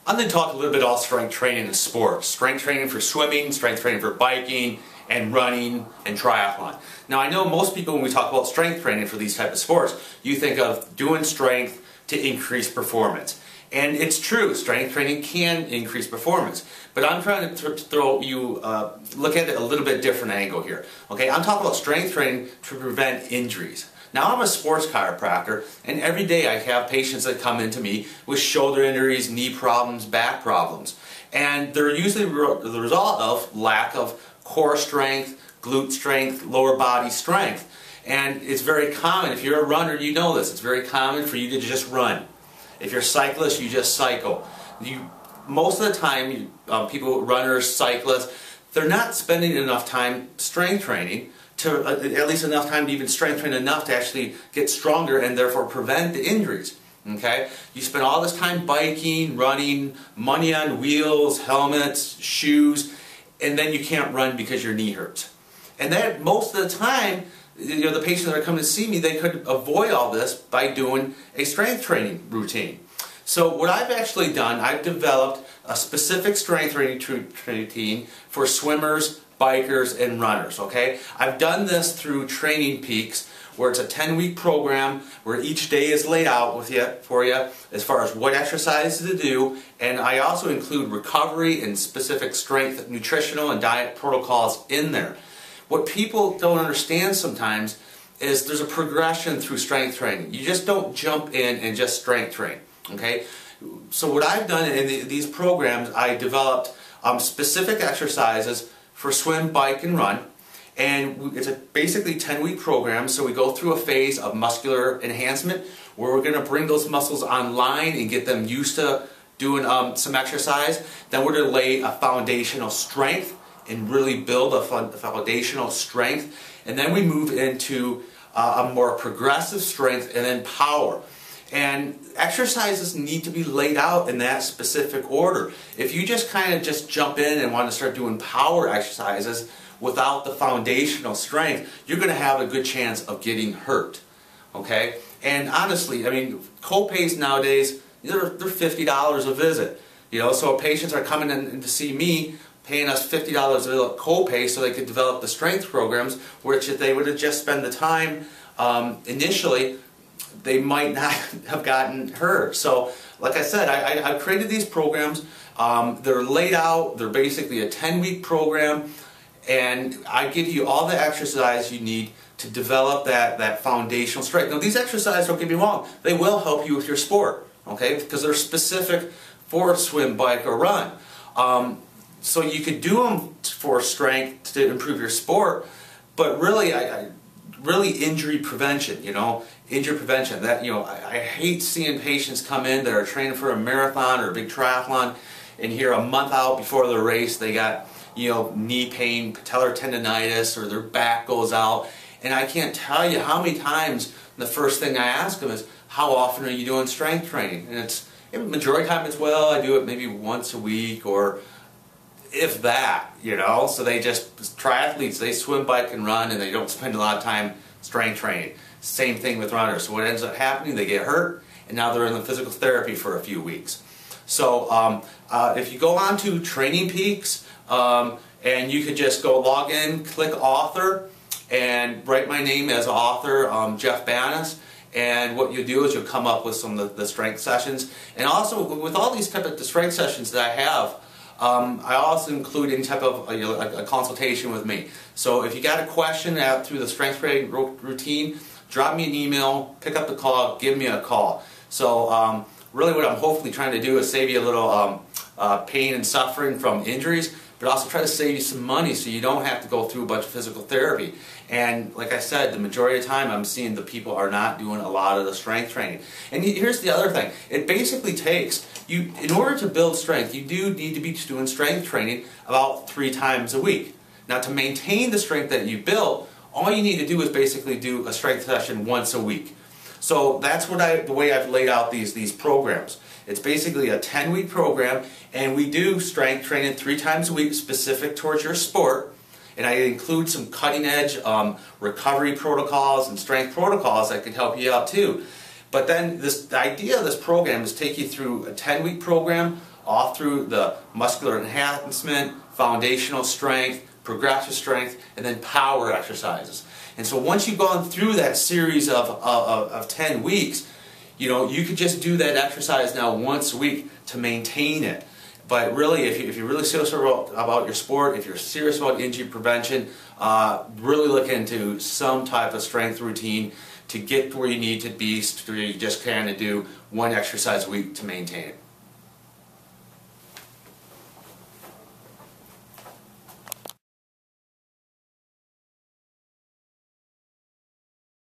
I'm going to talk a little bit about strength training in sports. Strength training for swimming, strength training for biking, and running, and triathlon. Now I know most people, when we talk about strength training for these type of sports, you think of doing strength to increase performance. And it's true, strength training can increase performance. But I'm trying to throw you, look at it a little bit different angle here. Okay, I'm talking about strength training to prevent injuries. Now I'm a sports chiropractor, and every day I have patients that come into me with shoulder injuries, knee problems, back problems. And they're usually the result of lack of core strength, glute strength, lower body strength. And it's very common, if you're a runner you know this, it's very common for you to just run. If you're a cyclist, you just cycle. Most of the time, people, runners, cyclists, they're not spending enough time strength training, to at least enough time to even strength train enough to actually get stronger and therefore prevent the injuries. Okay? You spend all this time biking, running, money on wheels, helmets, shoes, and then you can't run because your knee hurts. And that, most of the time, the patients that are coming to see me, they could avoid all this by doing a strength training routine. So what I've actually done, I've developed a specific strength training routine for swimmers, bikers, and runners. Okay, I've done this through Training Peaks, where it's a 10-week program where each day is laid out for you as far as what exercises to do, and I also include recovery and specific strength, nutritional, and diet protocols in there. What people don't understand sometimes is there's a progression through strength training. You just don't jump in and just strength train. Okay, so what I've done in these programs, I developed specific exercises for swim, bike, and run. And it's a basically 10-week program, so we go through a phase of muscular enhancement where we're going to bring those muscles online and get them used to doing some exercise. Then we're going to lay a foundational strength and really build a foundational strength. And then we move into a more progressive strength and then power. And exercises need to be laid out in that specific order. If you just kind of just jump in and want to start doing power exercises without the foundational strength, you're going to have a good chance of getting hurt. Okay? And honestly, I mean, co-pays nowadays, they're $50 a visit. You know, so patients are coming in to see me, paying us $50 a co-pay so they could develop the strength programs, which if they would have just spent the time initially, they might not have gotten hurt. So, like I said, I've created these programs. They're laid out. They're basically a 10-week program, and I give you all the exercise you need to develop that foundational strength. Now, these exercises, don't get me wrong, they will help you with your sport, okay? Because they're specific for swim, bike, or run. So you could do them for strength to improve your sport, but really, really injury prevention, you know, injury prevention. That, you know, I hate seeing patients come in that are training for a marathon or a big triathlon, and here a month out before the race they got, you know, knee pain, patellar tendonitis, or their back goes out. And I can't tell you how many times the first thing I ask them is, how often are you doing strength training? And it's, majority of the time it's, well, I do it maybe once a week, or if that, you know. So they just, triathletes, they swim, bike, and run, and they don't spend a lot of time strength training. Same thing with runners. So what ends up happening, they get hurt, and now they're in the physical therapy for a few weeks. So if you go on to Training Peaks, and you could just go log in, click author, and write my name as author, Jeff Banas. And what you do is you'll come up with some of the strength sessions. And also, with all these type of strength sessions that I have, I also include any type of a consultation with me. So if you got a question through the strength training routine, drop me an email, pick up the call, give me a call. So really what I'm hopefully trying to do is save you a little pain and suffering from injuries, but also try to save you some money so you don't have to go through a bunch of physical therapy. And like I said, the majority of the time I'm seeing the people are not doing a lot of the strength training. And here's the other thing. It basically takes, in order to build strength, you do need to be doing strength training about 3 times a week. Now, to maintain the strength that you built, all you need to do is basically do a strength session once a week. So that's the way I've laid out these programs. It's basically a 10-week program, and we do strength training 3 times a week specific towards your sport. And I include some cutting-edge recovery protocols and strength protocols that can help you out too. But then the idea of this program is take you through a 10-week program all through the muscular enhancement, foundational strength, progressive strength, and then power exercises. And so once you've gone through that series of 10 weeks, you could just do that exercise now once a week to maintain it. But really, if you're really serious about your sport, if you're serious about injury prevention, really look into some type of strength routine to get where you need to be, so you just kind of do one exercise a week to maintain it.